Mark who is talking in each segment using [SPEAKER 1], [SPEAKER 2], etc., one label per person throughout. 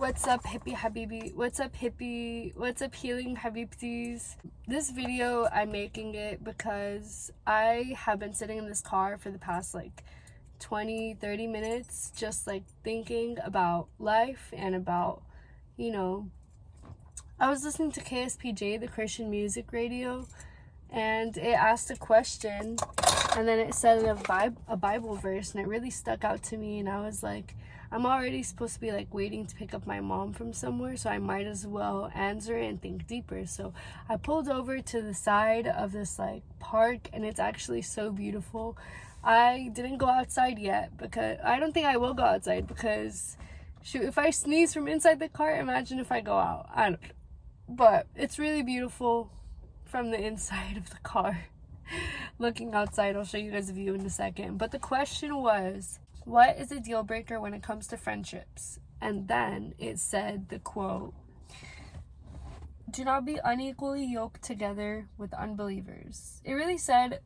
[SPEAKER 1] What's up, hippie Habibi? What's up, hippie? What's up, healing Habibtis? This video, I'm making it because I have been sitting in this car for the past 20-30 minutes just thinking about life and about, I was listening to KSPJ, the Christian music radio, and it asked a question, and then it said a Bible verse, and it really stuck out to me. And I was like, I'm already supposed to be waiting to pick up my mom from somewhere, so I might as well answer it and think deeper. So I pulled over to the side of this park, and it's actually so beautiful. I didn't go outside yet because I don't think I will go outside because shoot, if I sneeze from inside the car, imagine if I go out. I don't know. But it's really beautiful from the inside of the car. Looking outside, I'll show you guys a view in a second. But the question was, what is a deal breaker when it comes to friendships? And then it said the quote, do not be unequally yoked together with unbelievers. It really said,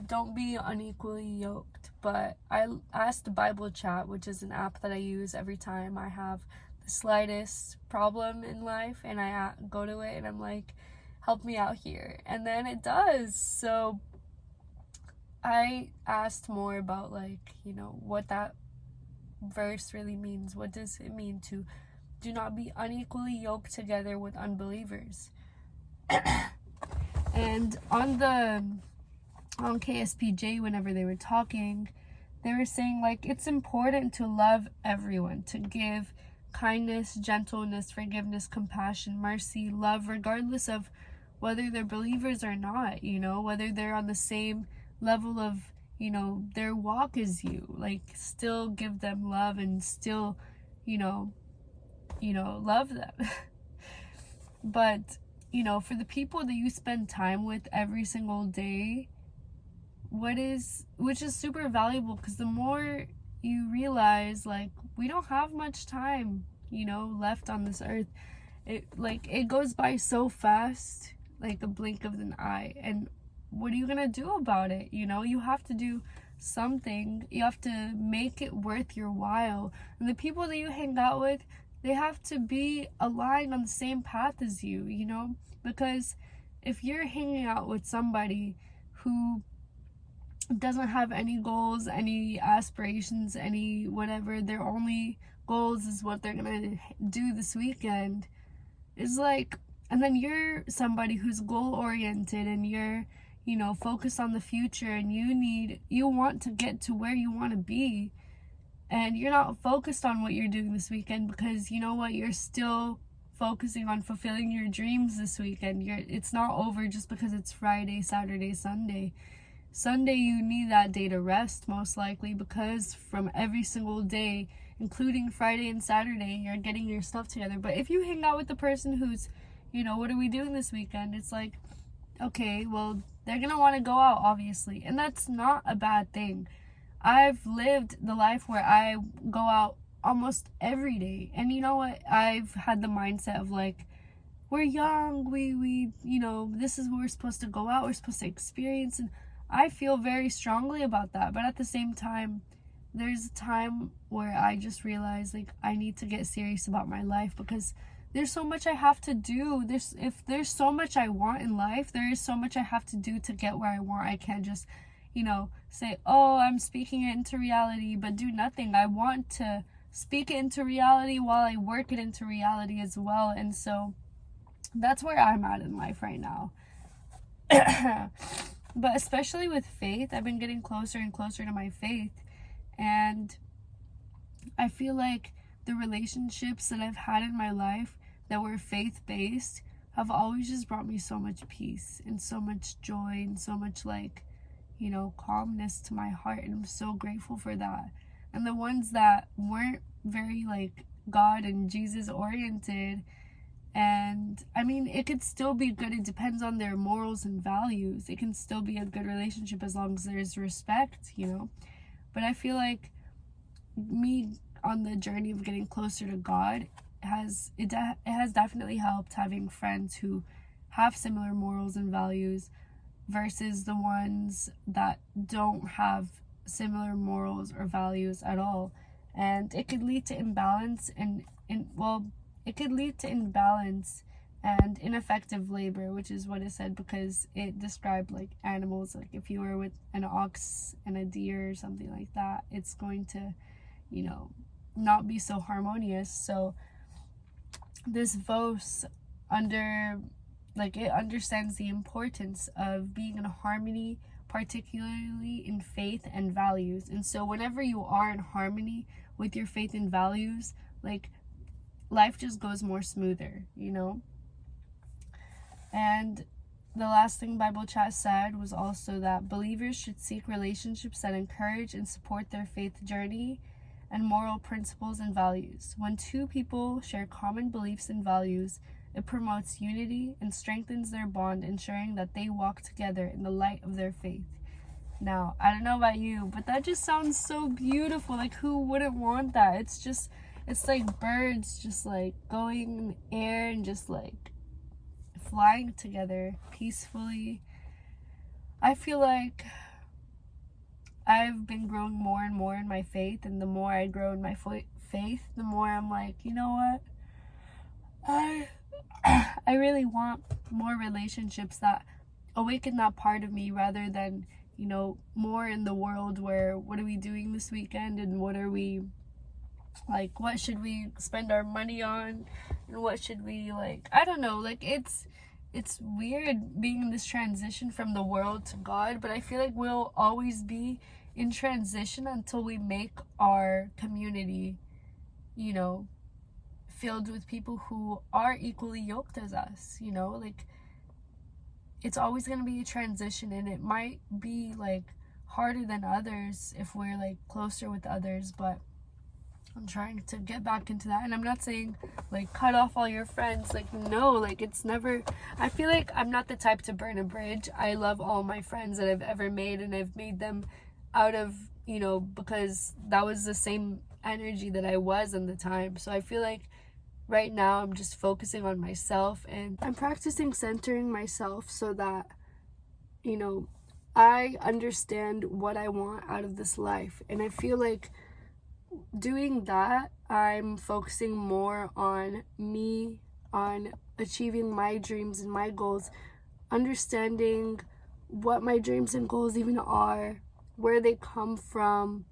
[SPEAKER 1] don't be unequally yoked. But I asked Bible Chat, which is an app that I use every time I have the slightest problem in life, and I go to it and I'm like, help me out here. And then it does. So I asked more about what that verse really means. What does it mean to do not be unequally yoked together with unbelievers? And on KSPJ, whenever they were talking, they were saying it's important to love everyone, to give kindness, gentleness, forgiveness, compassion, mercy, love, regardless of whether they're believers or not, whether they're on the same level of, their walk as you, still give them love and still, love them. But, for the people that you spend time with every single day, which is super valuable, because the more you realize, we don't have much time, left on this earth. It goes by so fast, like a blink of an eye. And what are you gonna do about it? You have to do something. You have to make it worth your while. And the people that you hang out with, they have to be aligned on the same path as you, because if you're hanging out with somebody who doesn't have any goals, any aspirations, any whatever, their only goals is what they're gonna do this weekend, is and then you're somebody who's goal oriented and you're focused on the future, and you want to get to where you want to be, and you're not focused on what you're doing this weekend because you're still focusing on fulfilling your dreams this weekend. It's not over just because it's Friday, Saturday, Sunday. Sunday, you need that day to rest, most likely, because from every single day, including Friday and Saturday, you're getting your stuff together. But if you hang out with the person who's, what are we doing this weekend? It's okay, well, they're gonna want to go out, obviously, and that's not a bad thing. I've lived the life where I go out almost every day, and you know what? I've had the mindset of we're young, we this is where we're supposed to go out, we're supposed to experience, and I feel very strongly about that. But at the same time, there's a time where I just realize I need to get serious about my life, because there's so much I have to do. If there's so much I want in life, there is so much I have to do to get where I want. I can't just, say, oh, I'm speaking it into reality, but do nothing. I want to speak it into reality while I work it into reality as well. And so that's where I'm at in life right now. But especially with faith, I've been getting closer and closer to my faith. And I feel the relationships that I've had in my life that were faith-based have always just brought me so much peace and so much joy and so much calmness to my heart, and I'm so grateful for that. And the ones that weren't very God and Jesus oriented, and I mean, it could still be good. It depends on their morals and values. It can still be a good relationship as long as there's respect, But I feel me on the journey of getting closer to God has definitely helped having friends who have similar morals and values versus the ones that don't have similar morals or values at all. And it could lead to imbalance and well, it could lead to imbalance and ineffective labor, which is what it said, because it described like animals. Like if you were with an ox and a deer or something like that, it's going to, not be so harmonious. So this verse it understands the importance of being in harmony, particularly in faith and values. And so whenever you are in harmony with your faith and values, like, life just goes more smoother. And the last thing Bible Chat said was also that believers should seek relationships that encourage and support their faith journey and moral principles and values. When two people share common beliefs and values, it promotes unity and strengthens their bond, ensuring that they walk together in the light of their faith. Now, I don't know about you, but that just sounds so beautiful. Like, who wouldn't want that? It's like birds just like going in the air and just like flying together peacefully. I feel like I've been growing more and more in my faith, and the more I grow in my faith, the more I'm like, you know what? I really want more relationships that awaken that part of me, rather than, more in the world where, what are we doing this weekend, and what should we spend our money on, and what should we, I don't know, it's weird being in this transition from the world to God, but I feel like we'll always be in transition until we make our community, filled with people who are equally yoked as us. It's always going to be a transition, and it might be harder than others if we're closer with others, but I'm trying to get back into that. And I'm not saying cut off all your friends, no, it's never, I feel like I'm not the type to burn a bridge. I love all my friends that I've ever made, and I've made them out of, because that was the same energy that I was in the time. So I feel like right now I'm just focusing on myself, and I'm practicing centering myself so that, I understand what I want out of this life. And I feel like doing that, I'm focusing more on me, on achieving my dreams and my goals, understanding what my dreams and goals even are, where they come from,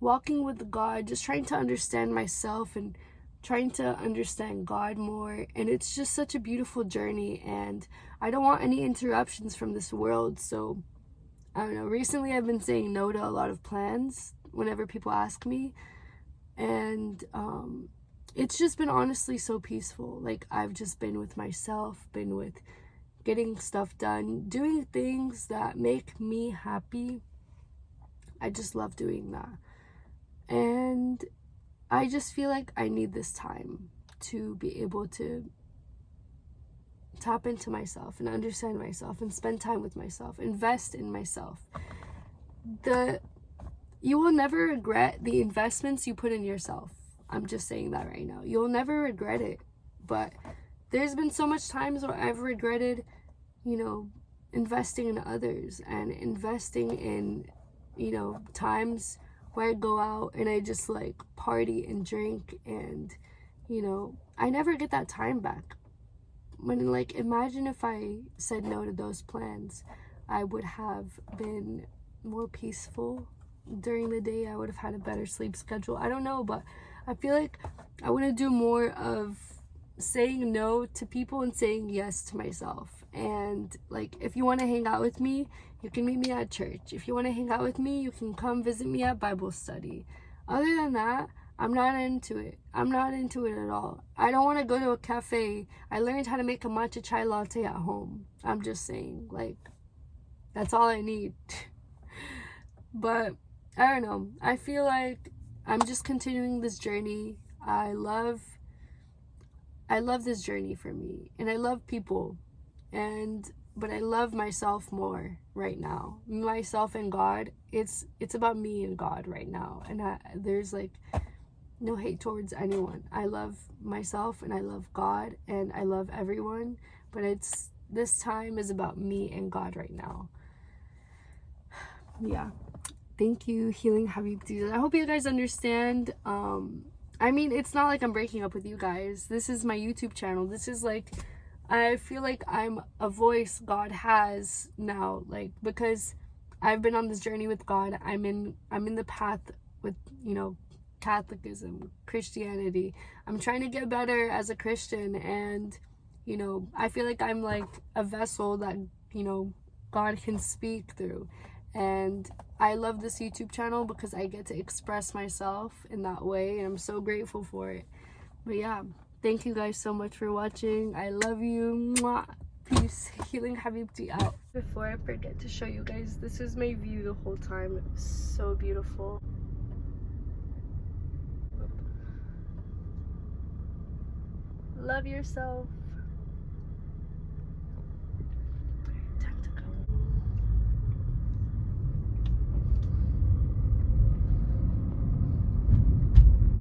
[SPEAKER 1] walking with God, just trying to understand myself and trying to understand God more. And it's just such a beautiful journey, and I don't want any interruptions from this world. So I don't know, recently I've been saying no to a lot of plans whenever people ask me, and it's just been honestly so peaceful. I've just been with myself, been with getting stuff done, doing things that make me happy. I just love doing that, and I just feel like I need this time to be able to tap into myself and understand myself and spend time with myself, invest in myself. You will never regret the investments you put in yourself. I'm just saying that right now. You'll never regret it. But there's been so much times where I've regretted, investing in others, and investing in, times where I go out and I just party and drink, and, I never get that time back. When imagine if I said no to those plans, I would have been more peaceful during the day. I would have had a better sleep schedule. I don't know, but I feel like I want to do more of saying no to people and saying yes to myself. And if you want to hang out with me, you can meet me at church. If you want to hang out with me, you can come visit me at Bible study. Other than that, I'm not into it. I'm not into it at all. I don't want to go to a cafe. I learned how to make a matcha chai latte at home. I'm just saying, that's all I need. But I don't know. I feel like I'm just continuing this journey. I love this journey for me, and I love people, but I love myself more right now. Myself and God. It's about me and God right now, and there's no hate towards anyone. I love myself, and I love God, and I love everyone, but this time is about me and God right now. Yeah. Thank you, Healing Habibti. I hope you guys understand. I mean, it's not like I'm breaking up with you guys. This is my YouTube channel. This is like, I feel like I'm a voice God has now, like, because I've been on this journey with God. I'm in the path with, you know, Catholicism, Christianity. I'm trying to get better as a Christian, and, you know, I feel like I'm like a vessel that, you know, God can speak through. And I love this YouTube channel because I get to express myself in that way, and I'm so grateful for it. But yeah, thank you guys so much for watching. I love you. Mwah. Peace. Healing Habibti out. Before I forget to show you guys, this is my view the whole time. It was so beautiful. Love yourself.